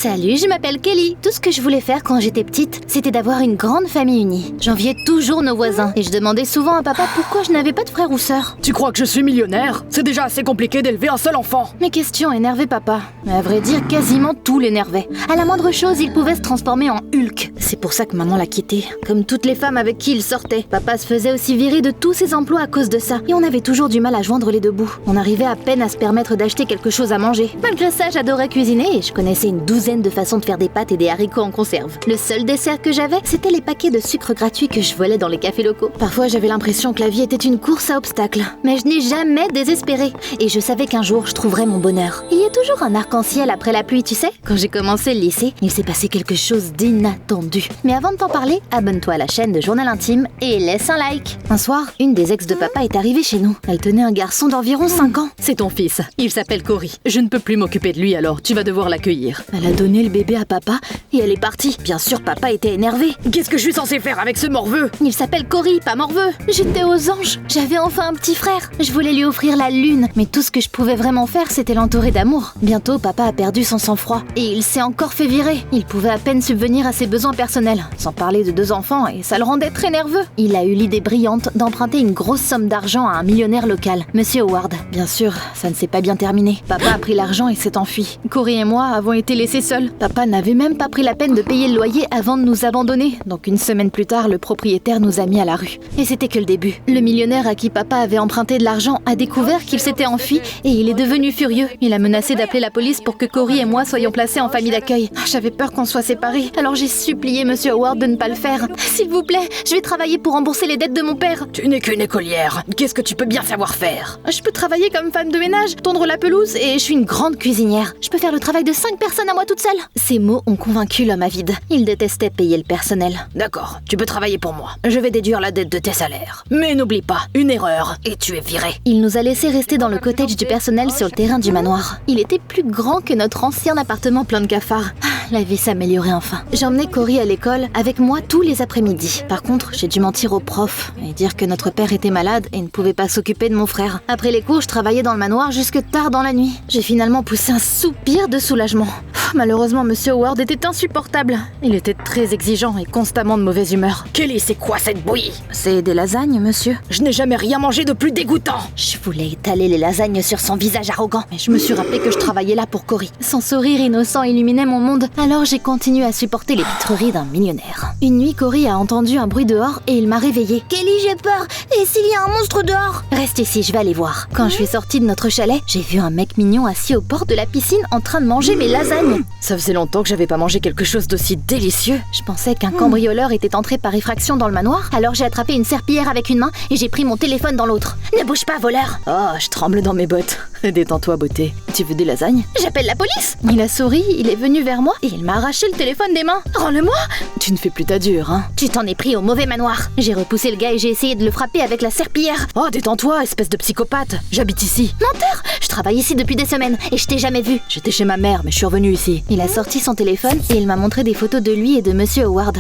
Salut, je m'appelle Kelly. Tout ce que je voulais faire quand j'étais petite, c'était d'avoir une grande famille unie. J'enviais toujours nos voisins et je demandais souvent à papa pourquoi je n'avais pas de frères ou sœurs. Tu crois que je suis millionnaire? C'est déjà assez compliqué d'élever un seul enfant. Mes questions énervaient papa. Mais à vrai dire, quasiment tout l'énervait. À la moindre chose, il pouvait se transformer en Hulk. C'est pour ça que maman l'a quitté. Comme toutes les femmes avec qui il sortait, papa se faisait aussi virer de tous ses emplois à cause de ça. Et on avait toujours du mal à joindre les deux bouts. On arrivait à peine à se permettre d'acheter quelque chose à manger. Malgré ça, j'adorais cuisiner et je connaissais une douzaine de façons de faire des pâtes et des haricots en conserve. Le seul dessert que j'avais, c'était les paquets de sucre gratuits que je volais dans les cafés locaux. Parfois, j'avais l'impression que la vie était une course à obstacles. Mais je n'ai jamais désespéré. Et je savais qu'un jour, je trouverais mon bonheur. Il y a toujours un arc-en-ciel après la pluie, tu sais. Quand j'ai commencé le lycée, il s'est passé quelque chose d'inattendu. Mais avant de t'en parler, abonne-toi à la chaîne de Journal Intime et laisse un like. Un soir, une des ex de papa est arrivée chez nous. Elle tenait un garçon d'environ 5 ans. C'est ton fils. Il s'appelle Cory. Je ne peux plus m'occuper de lui alors. Tu vas devoir l'accueillir. Elle a donné le bébé à papa et elle est partie. Bien sûr, papa était énervé. Qu'est-ce que je suis censé faire avec ce morveux? Il s'appelle Cory, pas morveux. J'étais aux anges. J'avais enfin un petit frère. Je voulais lui offrir la lune. Mais tout ce que je pouvais vraiment faire, c'était l'entourer d'amour. Bientôt, papa a perdu son sang-froid. Et il s'est encore fait virer. Il pouvait à peine subvenir à ses besoins personnels. Sans parler de 2 enfants, et ça le rendait très nerveux. Il a eu l'idée brillante d'emprunter une grosse somme d'argent à un millionnaire local, Monsieur Howard. Bien sûr, ça ne s'est pas bien terminé. Papa a pris l'argent et s'est enfui. Cory et moi avons été laissés seuls. Papa n'avait même pas pris la peine de payer le loyer avant de nous abandonner. Donc une semaine plus tard, le propriétaire nous a mis à la rue. Et c'était que le début. Le millionnaire à qui papa avait emprunté de l'argent a découvert qu'il s'était enfui et il est devenu furieux. Il a menacé d'appeler la police pour que Cory et moi soyons placés en famille d'accueil. J'avais peur qu'on soit séparés, alors j'ai supplié Monsieur Howard de ne pas le faire. S'il vous plaît, je vais travailler pour rembourser les dettes de mon père. Tu n'es qu'une écolière. Qu'est-ce que tu peux bien savoir faire? Je peux travailler comme femme de ménage, tondre la pelouse et je suis une grande cuisinière. Je peux faire le travail de 5 personnes à moi toute seule. Ces mots ont convaincu l'homme avide. Il détestait payer le personnel. D'accord, tu peux travailler pour moi. Je vais déduire la dette de tes salaires. Mais n'oublie pas, une erreur et tu es viré. Il nous a laissé rester dans le cottage du personnel sur le terrain du manoir. Il était plus grand que notre ancien appartement plein de cafards. La vie s'améliorait enfin. J'emmenais Cory à l'école avec moi tous les après-midi. Par contre, j'ai dû mentir au prof et dire que notre père était malade et ne pouvait pas s'occuper de mon frère. Après les cours, je travaillais dans le manoir jusque tard dans la nuit. J'ai finalement poussé un soupir de soulagement. Malheureusement, Monsieur Howard était insupportable. Il était très exigeant et constamment de mauvaise humeur. Kelly, c'est quoi cette bouillie? C'est des lasagnes, monsieur. Je n'ai jamais rien mangé de plus dégoûtant. Je voulais étaler les lasagnes sur son visage arrogant, mais je me suis rappelé que je travaillais là pour Cory. Son sourire innocent illuminait mon monde, alors j'ai continué à supporter les pitreries d'un millionnaire. Une nuit, Cory a entendu un bruit dehors et il m'a réveillée. Kelly, j'ai peur. Et s'il y a un monstre dehors? Reste ici, je vais aller voir. Quand je suis sortie de notre chalet, j'ai vu un mec mignon assis au bord de la piscine en train de manger mes lasagnes. Ça faisait longtemps que j'avais pas mangé quelque chose d'aussi délicieux. Je pensais qu'un cambrioleur était entré par effraction dans le manoir, alors j'ai attrapé une serpillière avec une main et j'ai pris mon téléphone dans l'autre. Ne bouge pas, voleur! Oh, je tremble dans mes bottes. Détends-toi, beauté. Tu veux des lasagnes? J'appelle la police! Il a souri, il est venu vers moi et il m'a arraché le téléphone des mains. Rends-le-moi! Tu ne fais plus ta dure, hein? Tu t'en es pris au mauvais manoir. J'ai repoussé le gars et j'ai essayé de le frapper avec la serpillière. Oh, détends-toi, espèce de psychopathe. J'habite ici. Menteur! Je travaille ici depuis des semaines et je t'ai jamais vu. J'étais chez ma mère, mais je suis revenue ici. Il a sorti son téléphone et il m'a montré des photos de lui et de Monsieur Howard.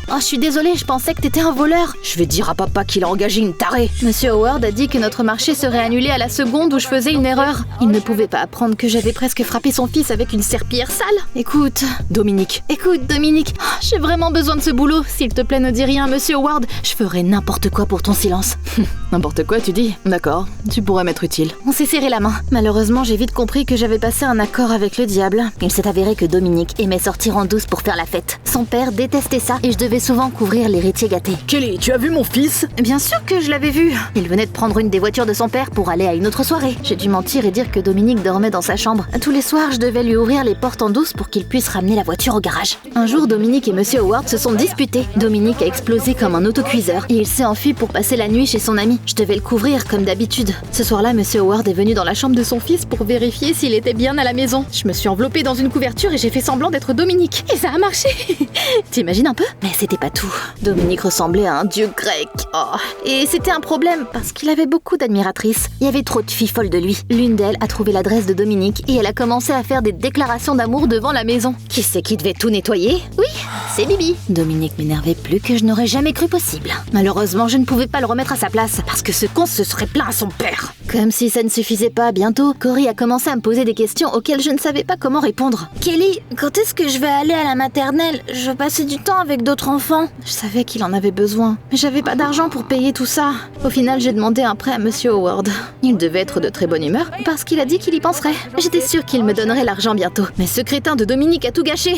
Oh, je suis désolée, je pensais que t'étais un voleur. Je vais dire à papa qu'il a engagé une tarée. Monsieur Howard a dit que notre marché serait annulé à la seconde où je faisais une erreur. Il ne pouvait pas apprendre que j'avais presque frappé son fils avec une serpillière sale. Écoute, Dominique, j'ai vraiment besoin de ce boulot. S'il te plaît, ne dis rien, Monsieur Howard. Je ferai n'importe quoi pour ton silence. N'importe quoi, tu dis? D'accord, tu pourrais m'être utile. On s'est serré la main. Malheureusement, j'ai vite compris que j'avais passé un accord avec le diable. Il s'est avéré que Dominique aimait sortir en douce pour faire la fête. Son père détestait ça et je devais souvent couvrir l'héritier gâté. Kelly, tu as vu mon fils? Bien sûr que je l'avais vu. Il venait de prendre une des voitures de son père pour aller à une autre soirée. J'ai dû mentir et dire que Dominique dormait dans sa chambre. Tous les soirs, je devais lui ouvrir les portes en douce pour qu'il puisse ramener la voiture au garage. Un jour, Dominique et Monsieur Howard se sont disputés. Dominique a explosé comme un autocuiseur et il s'est enfui pour passer la nuit chez son ami. Je devais le couvrir comme d'habitude. Ce soir-là, Monsieur Howard est venu dans la chambre de son fils pour vérifier s'il était bien à la maison. Je me suis enveloppée dans une couverture et j'ai fait semblant d'être Dominique. Et ça a marché. T'imagines un peu? Mais c'était pas tout. Dominique ressemblait à un dieu grec. Oh. Et c'était un problème parce qu'il avait beaucoup d'admiratrices. Il y avait trop de filles folles de lui. L'une d'elles a trouvé l'adresse de Dominique et elle a commencé à faire des déclarations d'amour devant la maison. Qui c'est qui devait tout nettoyer? Oui, c'est Bibi. Dominique m'énervait plus que je n'aurais jamais cru possible. Malheureusement, je ne pouvais pas le remettre à sa place parce que ce con se serait plaint à son père. Comme si ça ne suffisait pas, bientôt, Cory a commencé à me poser des questions auxquelles je ne savais pas comment répondre. soir. Kelly, quand est-ce que je vais aller à la maternelle? Je veux passer du temps avec d'autres enfants. Je savais qu'il en avait besoin, mais j'avais pas d'argent pour payer tout ça. Au final, j'ai demandé un prêt à Monsieur Howard. Il devait être de très bonne humeur parce qu'il a dit qu'il y penserait. J'étais sûre qu'il me donnerait l'argent bientôt. Mais ce crétin de Dominique a tout gâché.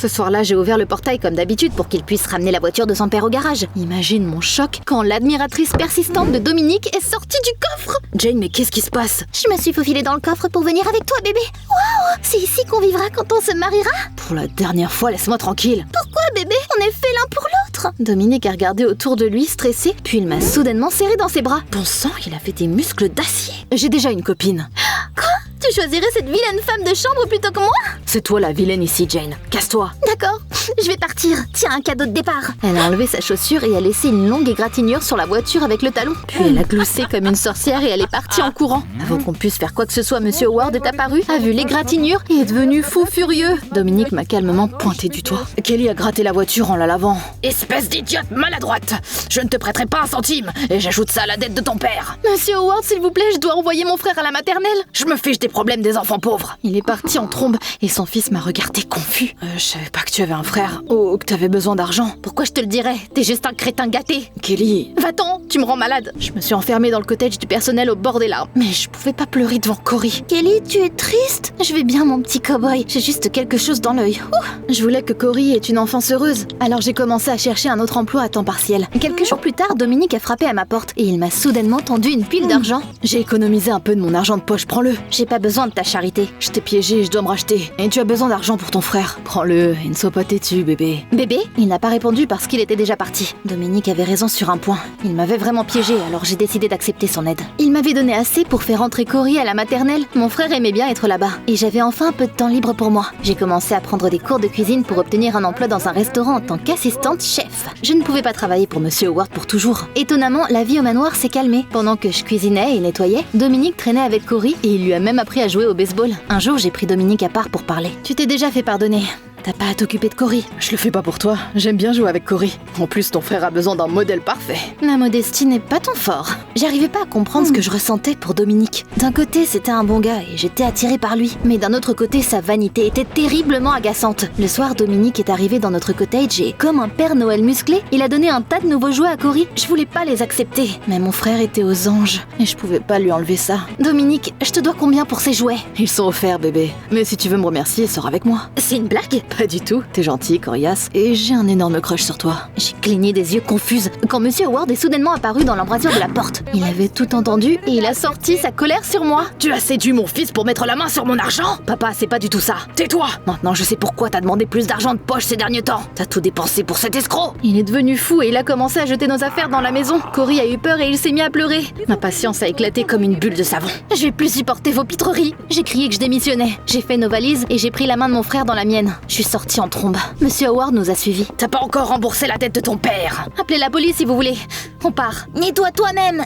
Ce soir-là, j'ai ouvert le portail comme d'habitude pour qu'il puisse ramener la voiture de son père au garage. Imagine mon choc quand l'admiratrice persistante de Dominique est sortie du coffre. Jane, mais qu'est-ce qui se passe? Je me suis faufilée dans le coffre pour venir avec toi, bébé. Waouh! C'est ici qu'on vivra quand on se mariera? Pour la dernière fois, laisse-moi tranquille. Pourquoi, bébé? On est fait l'un pour l'autre. Dominique a regardé autour de lui, stressé, puis il m'a soudainement serré dans ses bras. Bon sang, il a fait des muscles d'acier. J'ai déjà une copine. Quoi? Tu choisirais cette vilaine femme de chambre plutôt que moi? C'est toi la vilaine ici, Jane. Casse-toi. D'accord, je vais partir. Tiens, un cadeau de départ. Elle a enlevé sa chaussure et a laissé une longue égratignure sur la voiture avec le talon. Puis elle a gloussé comme une sorcière et elle est partie en courant. Avant qu'on puisse faire quoi que ce soit, Monsieur Howard est apparu, a vu l'égratignure et est devenu fou furieux. Dominique m'a calmement pointé du doigt. Kelly a gratté la voiture en la lavant. Espèce d'idiote maladroite! Je ne te prêterai pas un centime et j'ajoute ça à la dette de ton père. Monsieur Howard, s'il vous plaît, je dois envoyer mon frère à la maternelle. Je me fiche des problèmes des enfants pauvres. Il est parti en trombe et son fils m'a regardé confus. Je savais pas que tu avais un frère ou que t'avais besoin d'argent. Pourquoi je te le dirais? T'es juste un crétin gâté. Kelly... Va-t'en, tu me rends malade. Je me suis enfermée dans le cottage du personnel au bord des larmes. Mais je pouvais pas pleurer devant Cory. Kelly, tu es triste? Je vais bien, mon petit cow-boy. J'ai juste quelque chose dans l'œil. Je voulais que Cory ait une enfance heureuse. Alors j'ai commencé à chercher un autre emploi à temps partiel. Quelques jours plus tard, Dominique a frappé à ma porte et il m'a soudainement tendu une pile d'argent. J'ai économisé un peu de mon argent de poche, prends-le. J'ai pas besoin de ta charité. Je t'ai piégé et je dois me racheter. Et tu as besoin d'argent pour ton frère. Prends-le et ne sois pas têtu, bébé. Bébé? Il n'a pas répondu parce qu'il était déjà parti. Dominique avait raison sur un point. Il m'avait vraiment piégé, alors j'ai décidé d'accepter son aide. Il m'avait donné assez pour faire entrer Cory à la maternelle. Mon frère aimait bien être là-bas. Et j'avais enfin un peu de temps libre pour moi. J'ai commencé à prendre des cours de cuisine pour obtenir un emploi dans un restaurant en tant qu'assistante chef. Je ne pouvais pas travailler pour Monsieur Howard pour toujours. Étonnamment, la vie au manoir s'est calmée. Pendant que je cuisinais et nettoyais, Dominique traînait avec Cory et il lui a même appris à jouer au baseball. Un jour, j'ai pris Dominique à part pour parler. Tu t'es déjà fait pardonner. T'as pas à t'occuper de Cory. Je le fais pas pour toi, j'aime bien jouer avec Cory. En plus, ton frère a besoin d'un modèle parfait. Ma modestie n'est pas ton fort. J'arrivais pas à comprendre ce que je ressentais pour Dominique. D'un côté, c'était un bon gars et j'étais attirée par lui. Mais d'un autre côté, sa vanité était terriblement agaçante. Le soir, Dominique est arrivé dans notre cottage et, comme un Père Noël musclé, il a donné un tas de nouveaux jouets à Cory. Je voulais pas les accepter. Mais mon frère était aux anges et je pouvais pas lui enlever ça. Dominique, je te dois combien pour ces jouets? Ils sont offerts, bébé. Mais si tu veux me remercier, sors avec moi. C'est une blague? Pas du tout, t'es gentil, coriace, et j'ai un énorme crush sur toi. J'ai cligné des yeux confuse quand Monsieur Howard est soudainement apparu dans l'embrasure de la porte. Il avait tout entendu et il a sorti sa colère sur moi. Tu as séduit mon fils pour mettre la main sur mon argent? Papa, c'est pas du tout ça. Tais-toi! Maintenant, je sais pourquoi t'as demandé plus d'argent de poche ces derniers temps. T'as tout dépensé pour cet escroc. Il est devenu fou et il a commencé à jeter nos affaires dans la maison. Cory a eu peur et il s'est mis à pleurer. Ma patience a éclaté comme une bulle de savon. Je vais plus supporter vos pitreries. J'ai crié que je démissionnais. J'ai fait nos valises et j'ai pris la main de mon frère dans la mienne. Je suis sortie en trombe. Monsieur Howard nous a suivis. T'as pas encore remboursé la dette de ton père. Appelez la police si vous voulez. On part. Nettoie toi-même.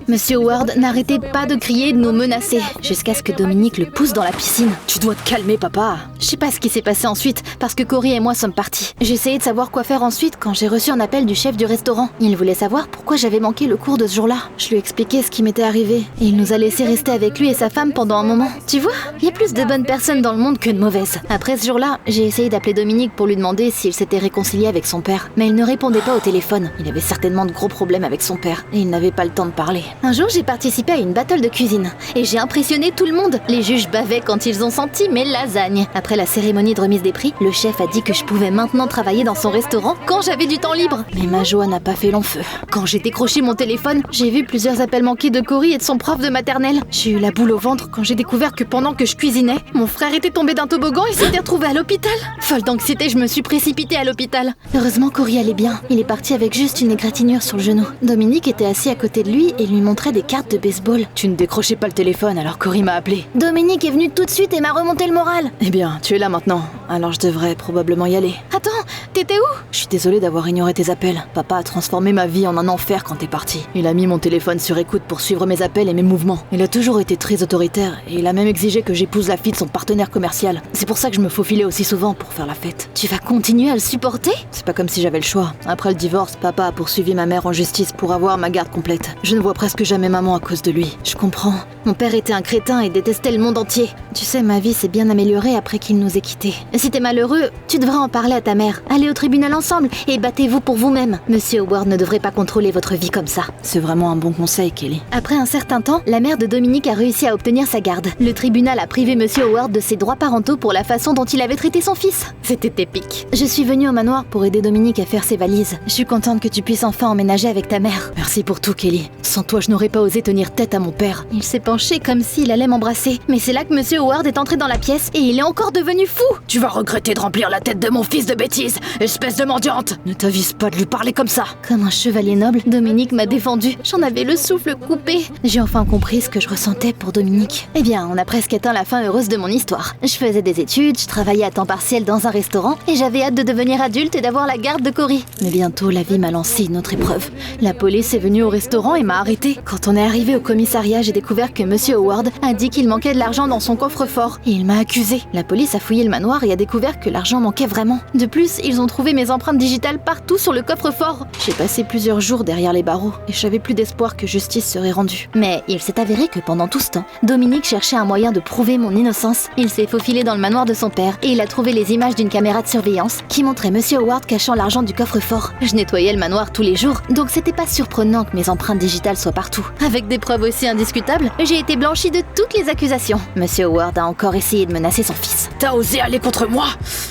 Monsieur Howard n'arrêtait pas de crier et de nous menacer, jusqu'à ce que Dominique le pousse dans la piscine. Tu dois te calmer, papa. Je sais pas ce qui s'est passé ensuite, parce que Cory et moi sommes partis. J'ai essayé de savoir quoi faire ensuite quand j'ai reçu un appel du chef du restaurant. Il voulait savoir pourquoi j'avais manqué le cours de ce jour-là. Je lui ai expliqué ce qui m'était arrivé, et il nous a laissé rester avec lui et sa femme pendant un moment. Tu vois, il y a plus de bonnes personnes dans le monde que de mauvaises. Après ce jour-là, j'ai essayé d'appeler Dominique pour lui demander s'il s'était réconcilié avec son père, mais il ne répondait pas au téléphone. Il avait certainement de gros problèmes avec son père, et il n'avait pas le temps de parler. Un jour, j'ai participé à une battle de cuisine, et j'ai impressionné tout le monde. Les juges bavaient quand ils ont senti mes lasagnes. Après la cérémonie de remise des prix, le chef a dit que je pouvais maintenant travailler dans son restaurant quand j'avais du temps libre. Mais ma joie n'a pas fait long feu. Quand j'ai décroché mon téléphone, j'ai vu plusieurs appels manqués de Cory et de son prof de maternelle. J'ai eu la boule au ventre quand j'ai découvert que pendant que je cuisinais, mon frère était tombé d'un toboggan et s'était retrouvé à l'hôpital. Folle d'anxiété, je me suis précipitée à l'hôpital. Heureusement, Cory allait bien. Il est parti avec juste une égratignure sur le genou. Dominique était assis à côté de lui et lui montrait des cartes de baseball. Tu ne décrochais pas le téléphone alors Cory m'a appelé. Dominique est venu tout de suite et m'a remonté le moral. Eh bien, tu es là maintenant, alors je devrais probablement y aller. Attends, T'étais où? Je suis désolée d'avoir ignoré tes appels. Papa a transformé ma vie en un enfer quand t'es parti. Il a mis mon téléphone sur écoute pour suivre mes appels et mes mouvements. Il a toujours été très autoritaire et il a même exigé que j'épouse la fille de son partenaire commercial. C'est pour ça que je me faufilais aussi souvent pour faire la fête. Tu vas continuer à le supporter? C'est pas comme si j'avais le choix. Après le divorce, papa a poursuivi ma mère en justice pour avoir ma garde complète. Je ne vois presque jamais maman à cause de lui. Je comprends. Mon père était un crétin et détestait le monde entier. Tu sais, ma vie s'est bien améliorée après qu'il nous ait quittés. Si t'es malheureux, tu devrais en parler à ta mère. Allez au tribunal ensemble et battez-vous pour vous-même. Monsieur Howard ne devrait pas contrôler votre vie comme ça. C'est vraiment un bon conseil, Kelly. Après un certain temps, la mère de Dominique a réussi à obtenir sa garde. Le tribunal a privé Monsieur Howard de ses droits parentaux pour la façon dont il avait traité son fils. C'était épique. Je suis venue au manoir pour aider Dominique à faire ses valises. Je suis contente que tu puisses enfin emménager avec ta mère. Merci pour tout, Kelly. Sans toi, je n'aurais pas osé tenir tête à mon père. Il s'est penché comme s'il allait m'embrasser. Mais c'est là que Monsieur Howard est entré dans la pièce et il est encore devenu fou. Tu vas regretter de remplir la tête de mon fils de bêtises, espèce de mendiante. Ne t'avise pas de lui parler comme ça. Comme un chevalier noble, Dominique m'a défendu. J'en avais le souffle coupé. J'ai enfin compris ce que je ressentais pour Dominique. Eh bien, on a presque atteint la fin heureuse de mon histoire. Je faisais des études, je travaillais à temps partiel dans un restaurant et j'avais hâte de devenir adulte et d'avoir la garde de Cory. Mais bientôt, la vie m'a lancé une autre épreuve. La police est venue au restaurant et m'a arrêtée. Quand on est arrivé au commissariat, j'ai découvert que Monsieur Howard a dit qu'il manquait de l'argent dans son coffre-fort et il m'a accusé. La police a fouillé le manoir et a découvert que l'argent manquait vraiment. De plus, ils ont trouvé mes empreintes digitales partout sur le coffre-fort. J'ai passé plusieurs jours derrière les barreaux et j'avais plus d'espoir que justice serait rendue. Mais il s'est avéré que pendant tout ce temps, Dominique cherchait un moyen de prouver mon innocence. Il s'est faufilé dans le manoir de son père et il a trouvé les images d'une caméra de surveillance qui montrait Monsieur Howard cachant l'argent du coffre-fort. Je nettoyais le manoir tous les jours, donc c'était pas surprenant que mes empreintes digitales soient partout. Avec des preuves aussi indiscutables, j'ai été blanchie de toutes les accusations. Monsieur Howard a encore essayé de menacer son fils. T'as osé aller contre moi?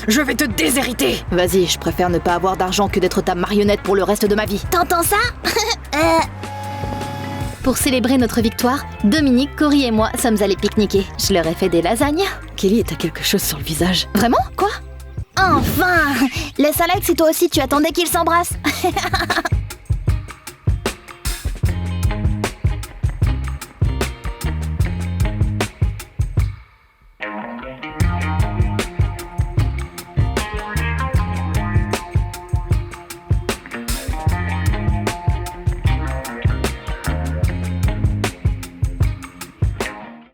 Je vais te déshériter. Vas-y, je préfère ne pas avoir d'argent que d'être ta marionnette pour le reste de ma vie. T'entends ça? Pour célébrer notre victoire, Dominique, Cory et moi sommes allés pique-niquer. Je leur ai fait des lasagnes. Kelly, t'as quelque chose sur le visage. Vraiment? Quoi? Enfin! Laisse Alex si toi aussi tu attendais qu'ils s'embrassent.